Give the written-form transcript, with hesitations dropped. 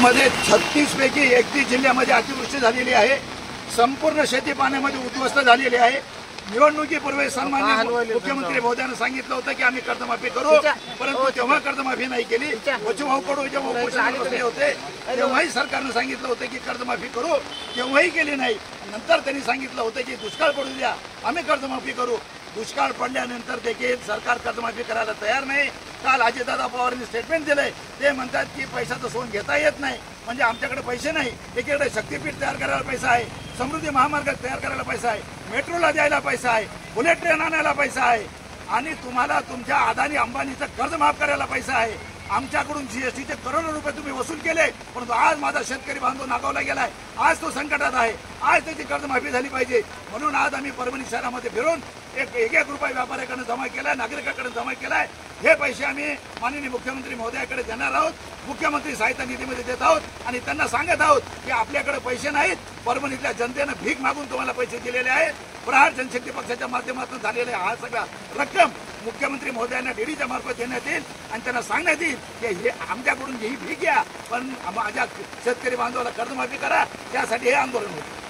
राज्यामध्ये 36 पैकी 31 जिल्ह्यामध्ये अतिवृष्टी झालेली आहे। संपूर्ण शेती पाण्यामध्ये उद्ध्वस्त झालेली आहे। निवडणुकीपूर्वी सन्माननीय मुख्यमंत्री महोदयांनी सांगितलं होतं की आम्ही कर्जमाफी करू, परंतु तेव्हा कर्जमाफी नाही केली। बच्चूभाऊ कडू जेव्हा उपोषणाला बसले होते तेव्हाही सरकारनं सांगितलं होतं की कर्जमाफी करू, तेव्हाही केली नाही। नंतर त्यांनी सांगितलं होतं की दुष्काळ पडू द्या, आम्ही कर्जमाफी करू। दुष्काळ पडल्यानंतर देखील सरकार कर्जमाफी करायला तयार नाही। काल अजितदादा पवारांनी स्टेटमेंट दिलंय, ते म्हणतात की पैशाचं सोन घेता येत नाही, म्हणजे आमच्याकडे पैसे नाही। एकीकडे शक्तीपीठ तयार करायला पैसा आहे, समृद्धी महामार्ग तयार करायला पैसा आहे, मेट्रोला द्यायला पैसा आहे, बुलेट ट्रेन आणायला पैसा आहे, आणि तुम्हाला तुमच्या अदानी अंबानीचं कर्ज माफ करायला पैसा आहे। आमच्याकडून जीएसटीचे करोडो रुपये तुम्ही वसूल केले, परंतु आज माझा शेतकरी बांधव नागावला गेलाय, आज तो संकटात आहे, आज त्याची कर्जमाफी झाली पाहिजे। म्हणून आज आम्ही परभणी शहरामध्ये फिरून एक रुपया व्यापाऱ्याकडे जमा केलाय, नागरिकांकडे जमा केलाय। हे पैसे आम्ही माननीय मुख्यमंत्री महोदयाकडे देणार आहोत, मुख्यमंत्री सहायता निधीमध्ये देत आहोत, आणि त्यांना सांगत आहोत की आपल्याकडे पैसे नाहीत, परभणीतल्या जनतेनं भीक मागून तुम्हाला पैसे दिलेले आहेत। प्रहार जनशक्ती पक्षाच्या माध्यमातून झालेले हा सगळा रक्कम मुख्यमंत्री महोदयांना डीडीच्या मार्फत देण्यात येईल, आणि त्यांना सांगण्यात येईल की हे आमच्याकडून ही भीक घ्या, पण माझ्या शेतकरी बांधवाला कर्जमाफी करा, त्यासाठी हे आंदोलन होतं।